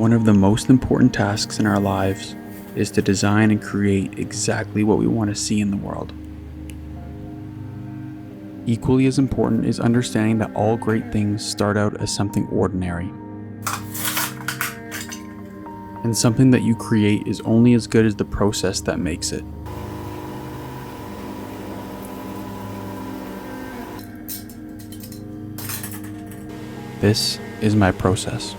One of the most important tasks in our lives is to design and create exactly what we want to see in the world. Equally as important is understanding that all great things start out as something ordinary. And something that you create is only as good as the process that makes it. This is my process.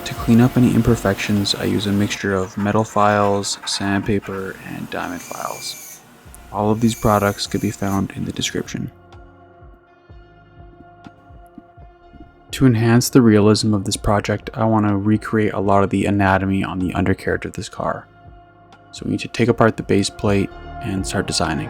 To clean up any imperfections, I use a mixture of metal files, sandpaper, and diamond files. All of these products could be found in the description. To enhance the realism of this project, I want to recreate a lot of the anatomy on the undercarriage of this car. So we need to take apart the base plate and start designing.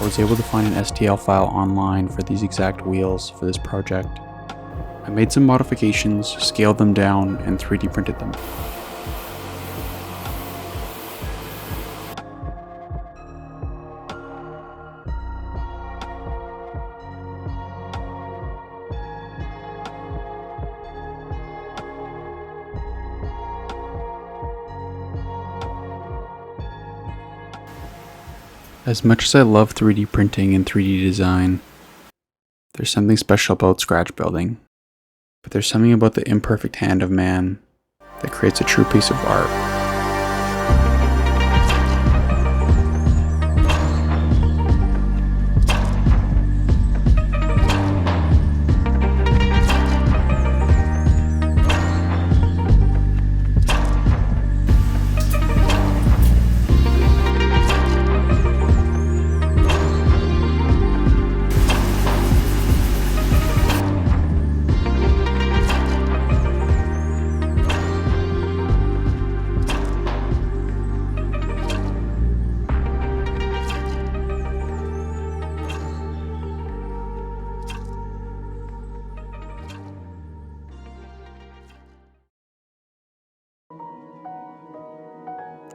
I was able to find an STL file online for these exact wheels for this project. I made some modifications, scaled them down, and 3D printed them. As much as I love 3D printing and 3D design, there's something special about scratch building. But there's something about the imperfect hand of man that creates a true piece of art.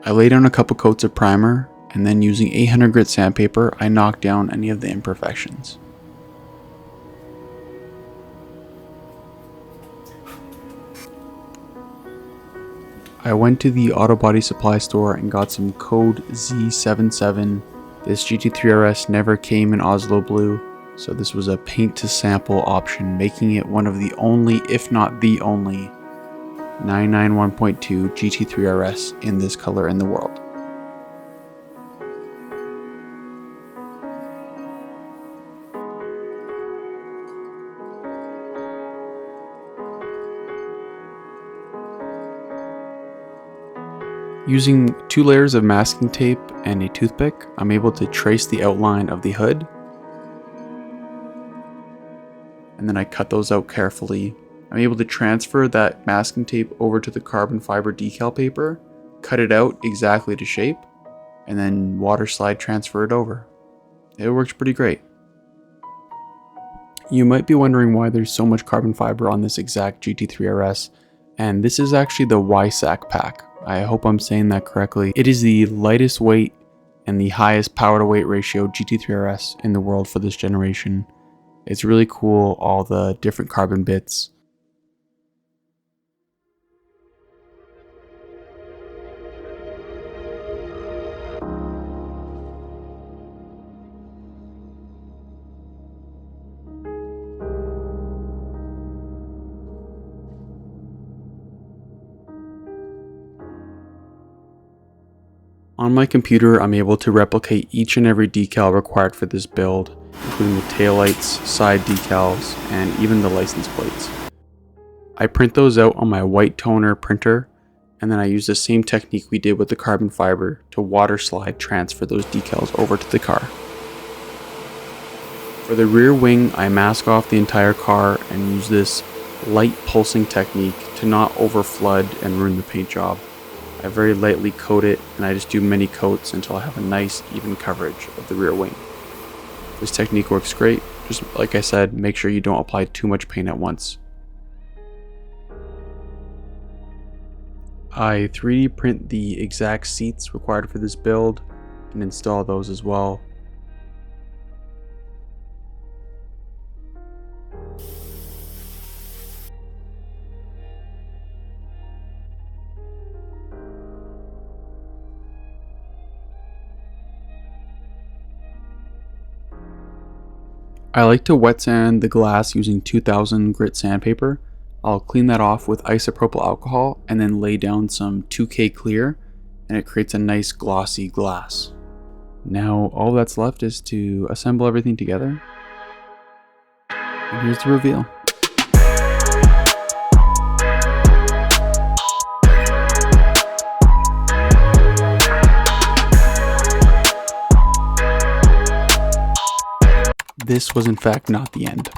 I laid down a couple coats of primer, and then using 800 grit sandpaper, I knocked down any of the imperfections. I went to the auto body supply store and got some code Z77. This GT3RS never came in Oslo blue, so this was a paint to sample option, making it one of the only, if not the only, 991.2 GT3RS in this color in the world. Using 2 layers of masking tape and a toothpick, I'm able to trace the outline of the hood, and then I cut those out carefully. I'm able to transfer that masking tape over to the carbon fiber decal paper, cut it out exactly to shape, and then water slide transfer it over. It works pretty great. You might be wondering why there's so much carbon fiber on this exact GT3RS, and this is actually the YSAC pack. I hope I'm saying that correctly. It is the lightest weight and the highest power to weight ratio GT3RS in the world for this generation. It's really cool, all the different carbon bits. On my computer, I'm able to replicate each and every decal required for this build, including the taillights, side decals, and even the license plates. I print those out on my white toner printer, and then I use the same technique we did with the carbon fiber to water slide transfer those decals over to the car. For the rear wing, I mask off the entire car and use this light pulsing technique to not over flood and ruin the paint job. I very lightly coat it, and I just do many coats until I have a nice even coverage of the rear wing. This technique works great. Just like I said, make sure you don't apply too much paint at once. I 3D print the exact seats required for this build and install those as well. I like to wet sand the glass using 2000 grit sandpaper. I'll clean that off with isopropyl alcohol and then lay down some 2K clear, and it creates a nice glossy glass. Now all that's left is to assemble everything together. And here's the reveal. This was in fact not the end.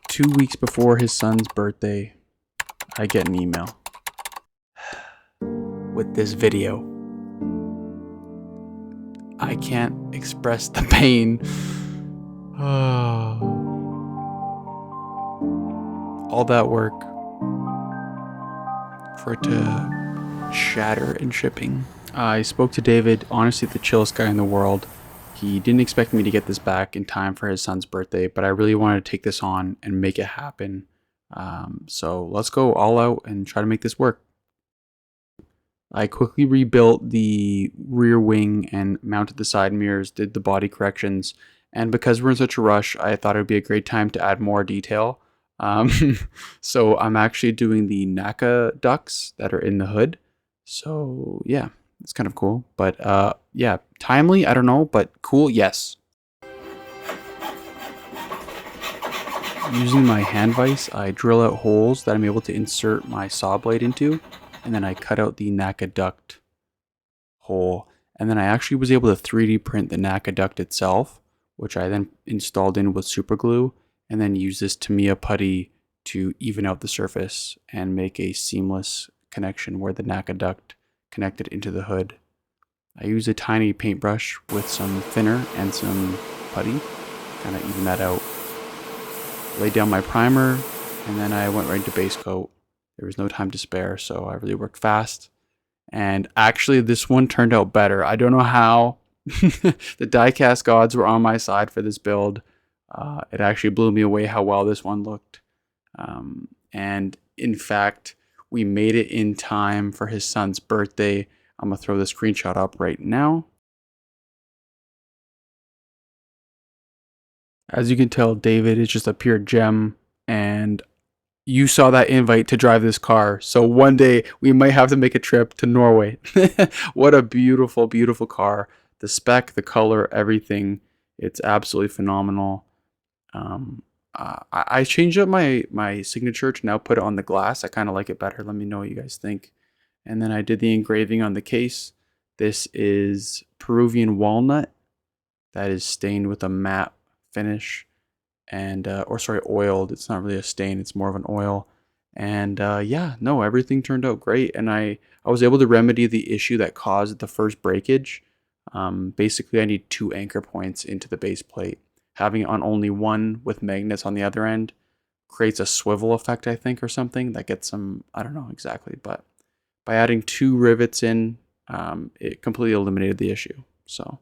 2 weeks before his son's birthday, I get an email with this video. I can't express the pain. All that work for it to shatter in shipping. I spoke to David, honestly the chillest guy in the world. He didn't expect me to get this back in time for his son's birthday, but I really wanted to take this on and make it happen. So let's go all out and try to make this work. I quickly rebuilt the rear wing and mounted the side mirrors, did the body corrections, and because we're in such a rush, I thought it would be a great time to add more detail. So I'm actually doing the NACA ducts that are in the hood. So yeah. It's kind of cool, but yeah, timely, I don't know, but cool, yes. Using my hand vise, I drill out holes that I'm able to insert my saw blade into, and then I cut out the NACA duct hole, and then I actually was able to 3D print the NACA duct itself, which I then installed in with super glue, and then use this Tamiya putty to even out the surface and make a seamless connection where the NACA duct connected into the hood. I use a tiny paintbrush with some thinner and some putty, kind of even that out. Laid down my primer, and then I went right into base coat. There was no time to spare, so I really worked fast. And actually, this one turned out better. I don't know how. The die-cast gods were on my side for this build. It actually blew me away how well this one looked. And in fact, we made it in time for his son's birthday. I'm going to throw the screenshot up right now. As you can tell, David is just a pure gem, and you saw that invite to drive this car. So one day we might have to make a trip to Norway. What a beautiful, beautiful car. The spec, the color, everything. It's absolutely phenomenal. I changed up my signature to now put it on the glass. I kind of like it better. Let me know what you guys think. And then I did the engraving on the case. This is Peruvian walnut that is stained with a matte finish, and oiled. It's not really a stain, it's more of an oil. And yeah, no, everything turned out great, and I was able to remedy the issue that caused the first breakage. Basically I need 2 anchor points into the base plate. Having it on only one with magnets on the other end creates a swivel effect, I think, or something that gets some, I don't know exactly, but by adding 2 rivets in, it completely eliminated the issue. So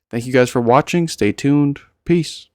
thank you guys for watching. Stay tuned. Peace.